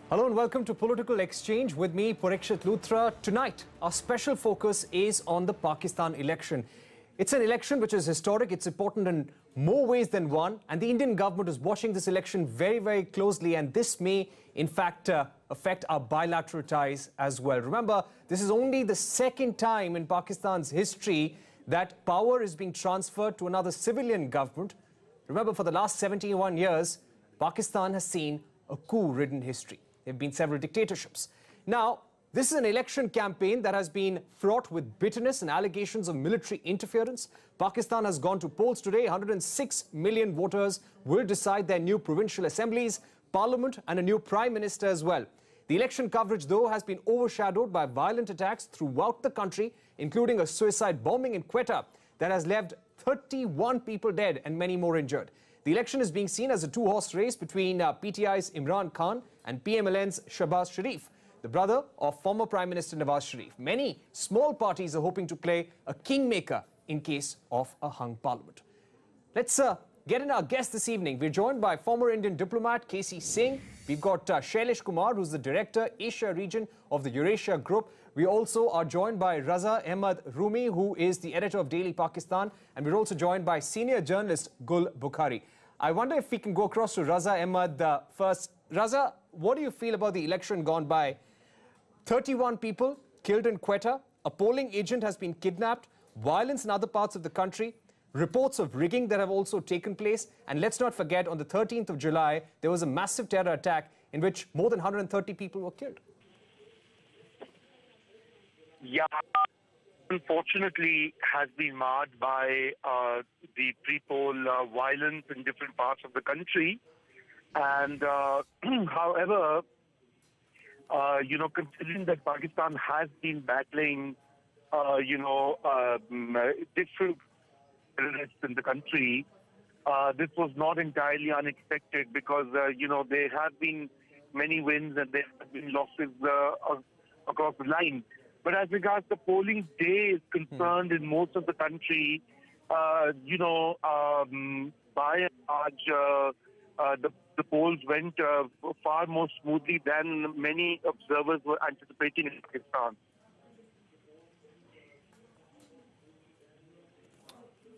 Hello and welcome to Political Exchange with me, Parikshit Luthra. Tonight, our special focus is on the Pakistan election. It's an election which is historic. It's important in more ways than one. And the Indian government is watching this election very, very closely. And this may, in fact, affect our bilateral ties as well. Remember, this is only the second time in Pakistan's history that power is being transferred to another civilian government. Remember, for the last 71 years, Pakistan has seen a coup-ridden history. There have been several dictatorships. Now, this is an election campaign that has been fraught with bitterness and allegations of military interference. Pakistan has gone to polls today. 106 million voters will decide their new provincial assemblies, parliament and a new prime minister as well. The election coverage, though, has been overshadowed by violent attacks throughout the country, including a suicide bombing in Quetta that has left 31 people dead and many more injured. The election is being seen as a two-horse race between PTI's Imran Khan and PML-N's Sharif, the brother of former Prime Minister Nawaz Sharif. Many small parties are hoping to play a kingmaker in case of a hung parliament. Let's get in our guest this evening. We're joined by former Indian diplomat K.C. Singh. We've got Shailesh Kumar, who's the director, Asia region of the Eurasia Group. We also are joined by Raza Ahmad Rumi, who is the editor of Daily Pakistan. And we're also joined by senior journalist Gul Bukhari. I wonder if we can go across to Raza Ahmad first. Raza, what do you feel about the election gone by? 31 people killed in Quetta. A polling agent has been kidnapped. Violence in other parts of the country. Reports of rigging that have also taken place. And let's not forget, on the 13th of July, there was a massive terror attack in which more than 130 people were killed. Yeah, unfortunately, has been marred by the pre-poll violence in different parts of the country. And however, considering that Pakistan has been battling, different terrorists in the country, this was not entirely unexpected because, there have been many wins and there have been losses across the line. But as regards the polling day is concerned in most of the country, by and large, the polls went far more smoothly than many observers were anticipating in Pakistan.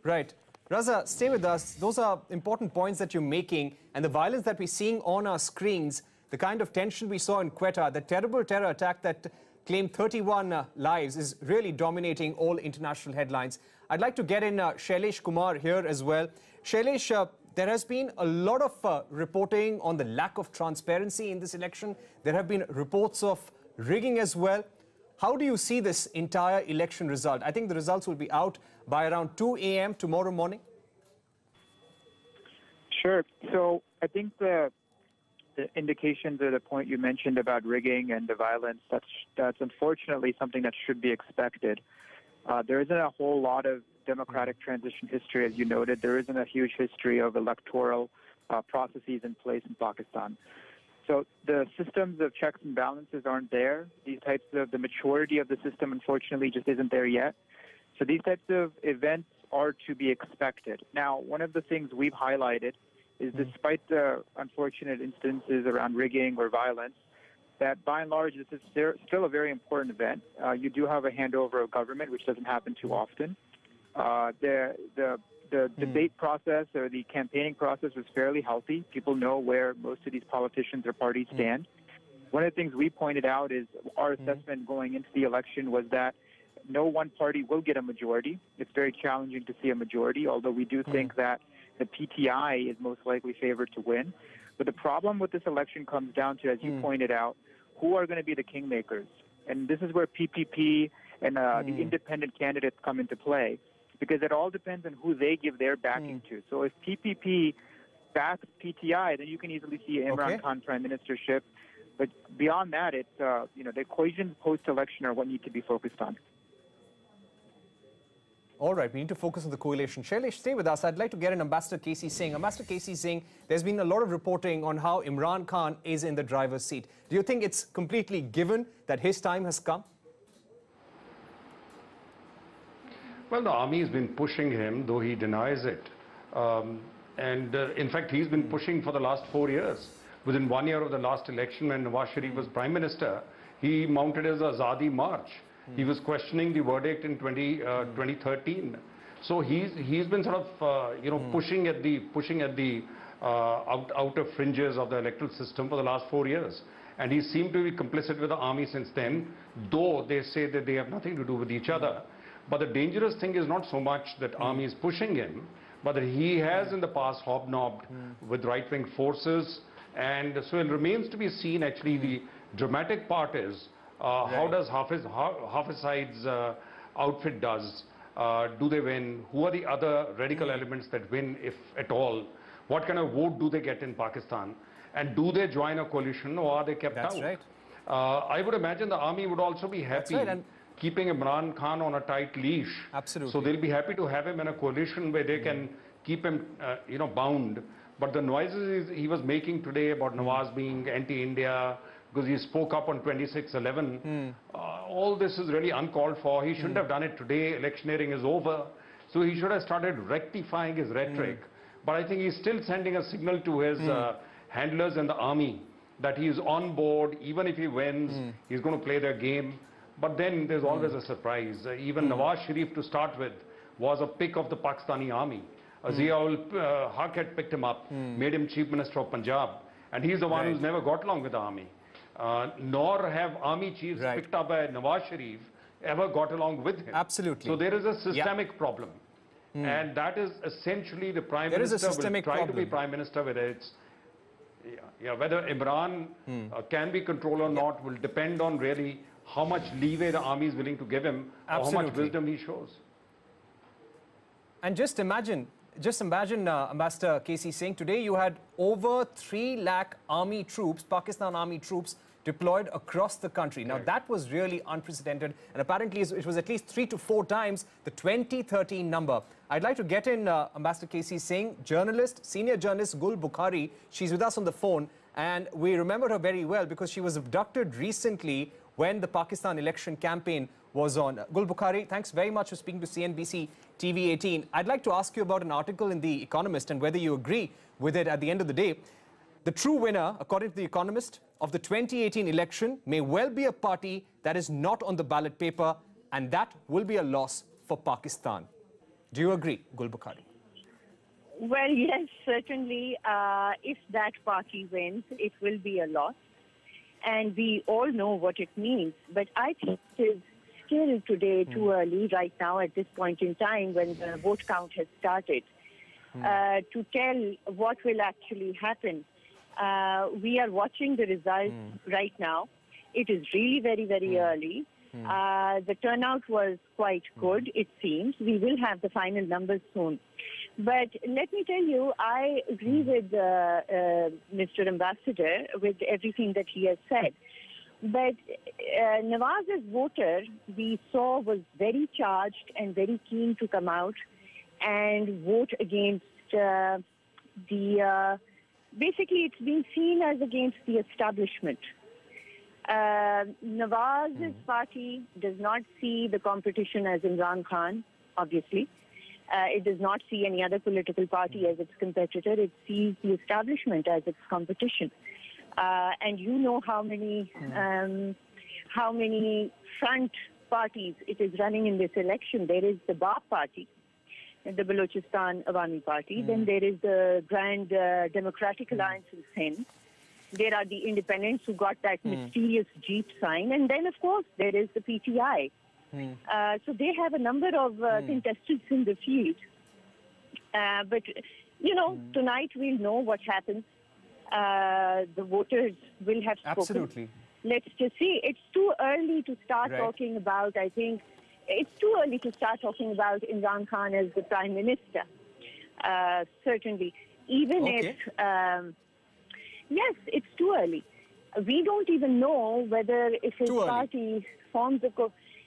Right. Raza, stay with us. Those are important points that you're making. And the violence that we're seeing on our screens, the kind of tension we saw in Quetta, the terrible terror attack that claimed 31 lives is really dominating all international headlines. I'd like to get in Shailesh Kumar here as well. Shailesh, there has been a lot of reporting on the lack of transparency in this election. There have been reports of rigging as well. How do you see this entire election result? I think the results will be out by around 2 a.m. tomorrow morning. Sure. So I think the indications or the point you mentioned about rigging and the violence, that's unfortunately something that should be expected. There isn't a whole lot of democratic transition history, as you noted. There isn't a huge history of electoral processes in place in Pakistan. So the systems of checks and balances aren't there. These types of, the maturity of the system, unfortunately, just isn't there yet. So these types of events are to be expected. Now, one of the things we've highlighted is despite the unfortunate instances around rigging or violence, that by and large, this is still a very important event. You do have a handover of government, which doesn't happen too often. The debate process or the campaigning process was fairly healthy. People know where most of these politicians or parties stand. One of the things we pointed out is our assessment going into the election was that no one party will get a majority. It's very challenging to see a majority, although we do think that the PTI is most likely favored to win. But the problem with this election comes down to, as you pointed out, who are going to be the kingmakers? And this is where PPP and the independent candidates come into play, because it all depends on who they give their backing to. So if PPP backs PTI, then you can easily see Imran Khan prime ministership. But beyond that, it's the equations post-election are what need to be focused on. All right, we need to focus on the coalition. Shailesh, stay with us. I'd like to get in Ambassador K.C. Singh. Ambassador K.C. Singh, there's been a lot of reporting on how Imran Khan is in the driver's seat. Do you think it's completely given that his time has come? Well, the army has been pushing him, though he denies it. In fact, he's been pushing for the last 4 years. within 1 year of the last election when Nawaz Sharif was Prime Minister, he mounted his Azadi March. He was questioning the verdict in 2013. So he's been sort of pushing at the outer fringes of the electoral system for the last 4 years. And he seemed to be complicit with the army since then, though they say that they have nothing to do with each other. But the dangerous thing is not so much that army is pushing him, but that he has in the past hobnobbed with right-wing forces. And so it remains to be seen, actually, the dramatic part is how does Hafiz Saeed's outfit does. Do they win? Who are the other radical elements that win, if at all? What kind of vote do they get in Pakistan? And do they join a coalition or are they kept out? That's right. I would imagine the army would also be happy keeping Imran Khan on a tight leash. Absolutely. So they'll be happy to have him in a coalition where they can keep him, bound. But the noises he was making today about Nawaz being anti-India, because he spoke up on 26/11, all this is really uncalled for. He shouldn't have done it today. Electioneering is over. So he should have started rectifying his rhetoric. But I think he's still sending a signal to his handlers in the army that he is on board. Even if he wins, he's going to play their game. But then there's always a surprise. Even Nawaz Sharif, to start with, was a pick of the Pakistani army. Zia-ul Haq had picked him up, made him Chief Minister of Punjab. And he's the one who's never got along with the army. Nor have army chiefs picked up by Nawaz Sharif ever got along with him. Absolutely. So there is a systemic problem. And that is essentially the Prime There is a Minister will systemic try problem. to be Prime Minister, whether it's whether Imran can be controlled or not will depend on really how much leeway the army is willing to give him or how much wisdom he shows. And just imagine, Ambassador KC Singh, today you had over 3 lakh army troops, Pakistan army troops, deployed across the country. Now, that was really unprecedented, and apparently it was at least 3 to 4 times the 2013 number. I'd like to get in Ambassador KC Singh, journalist, senior journalist Gul Bukhari. She's with us on the phone, and we remember her very well because she was abducted recently when the Pakistan election campaign was on. Gul Bukhari, thanks very much for speaking to CNBC TV 18. I'd like to ask you about an article in The Economist and whether you agree with it at the end of the day. The true winner, according to The Economist, of the 2018 election may well be a party that is not on the ballot paper, and that will be a loss for Pakistan. Do you agree, Gul Bukhari? Well, yes, certainly. If that party wins, it will be a loss. And we all know what it means. But I think it is still today too early, right now, at this point in time, when the vote count has started, to tell what will actually happen. We are watching the results right now. It is really very, very early. The turnout was quite good, it seems. We will have the final numbers soon. But let me tell you, I agree with Mr. Ambassador with everything that he has said. But Nawaz's voter, we saw, was very charged and very keen to come out and vote against basically it's being seen as against the establishment. Nawaz's party does not see the competition as Imran Khan, obviously. It does not see any other political party as its competitor. It sees the establishment as its competition. And you know how many front parties it is running in this election. There is the BAP party, the Balochistan Awami Party. Then there is the Grand Democratic Alliance in Sindh. There are the independents who got that mysterious Jeep sign. And then, of course, there is the PTI. So they have a number of contestants in the field. But, you know, tonight we'll know what happens. The voters will have spoken. Absolutely. Let's just see. It's too early to start talking about, I think, it's too early to start talking about Imran Khan as the Prime Minister. Certainly. Even if, yes, it's too early. We don't even know whether if his party forms a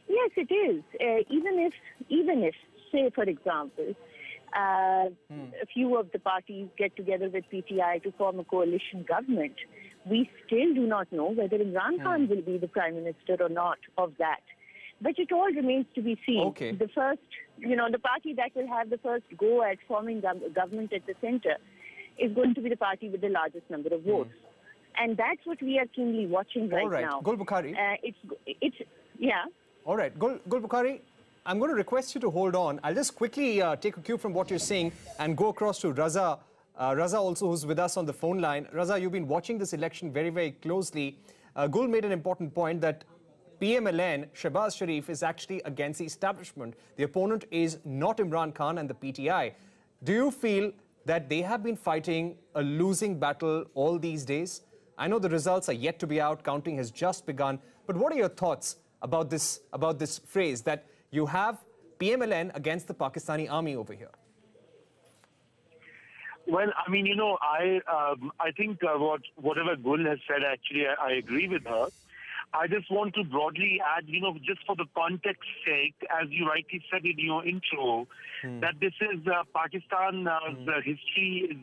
yes, it is. Even if, say, for example, a few of the parties get together with PTI to form a coalition government, we still do not know whether Imran Khan will be the Prime Minister or not of that. But it all remains to be seen. The first, you know, the party that will have the first go at forming government at the center is going to be the party with the largest number of votes. And that's what we are keenly watching right now. Gul Bukhari. Yeah. All right, Gul Bukhari, I'm going to request you to hold on. I'll just quickly take a cue from what you're saying and go across to Raza. Raza also, who's with us on the phone line. Raza, you've been watching this election very, very closely. Gul made an important point that PML-N, Shehbaz Sharif, is actually against the establishment. The opponent is not Imran Khan and the PTI. Do you feel that they have been fighting a losing battle all these days? I know the results are yet to be out, counting has just begun, but what are your thoughts about this phrase that you have PML-N against the Pakistani army over here? Well, I mean, you know, I think whatever Gul has said, actually, I agree with her. I just want to broadly add, you know, just for the context sake, as you rightly said in your intro, that this is Pakistan's history is,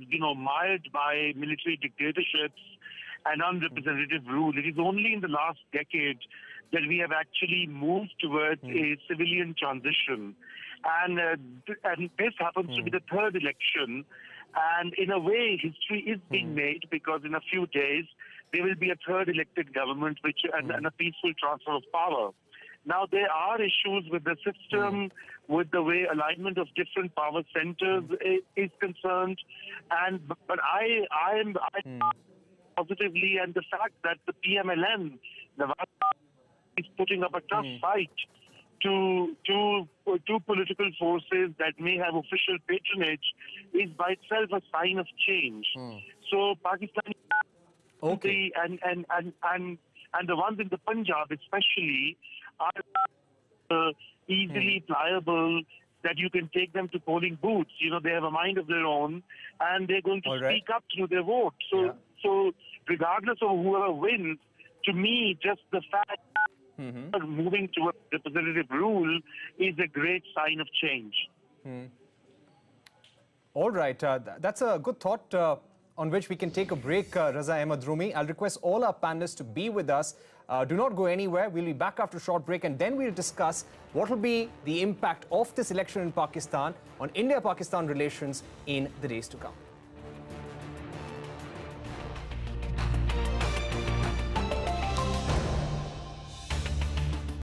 you know, mired by military dictatorships and unrepresentative rule. It is only in the last decade that we have actually moved towards a civilian transition. And this happens to be the third election. And in a way, history is being made because in a few days, there will be a third elected government and a peaceful transfer of power. Now, there are issues with the system, with the way alignment of different power centers is concerned. But I am positively, and the fact that the PML-N, is putting up a tough fight to two political forces that may have official patronage is by itself a sign of change. So Pakistani and the ones in the Punjab especially are easily pliable, that you can take them to polling booths. You know, they have a mind of their own and they're going to speak up through their vote. So regardless of whoever wins, to me, just the fact moving to a representative rule is a great sign of change. All right, that's a good thought on which we can take a break, Raza Ahmed Rumi. I'll request all our panelists to be with us. Do not go anywhere. We'll be back after a short break and then we'll discuss what will be the impact of this election in Pakistan on India-Pakistan relations in the days to come.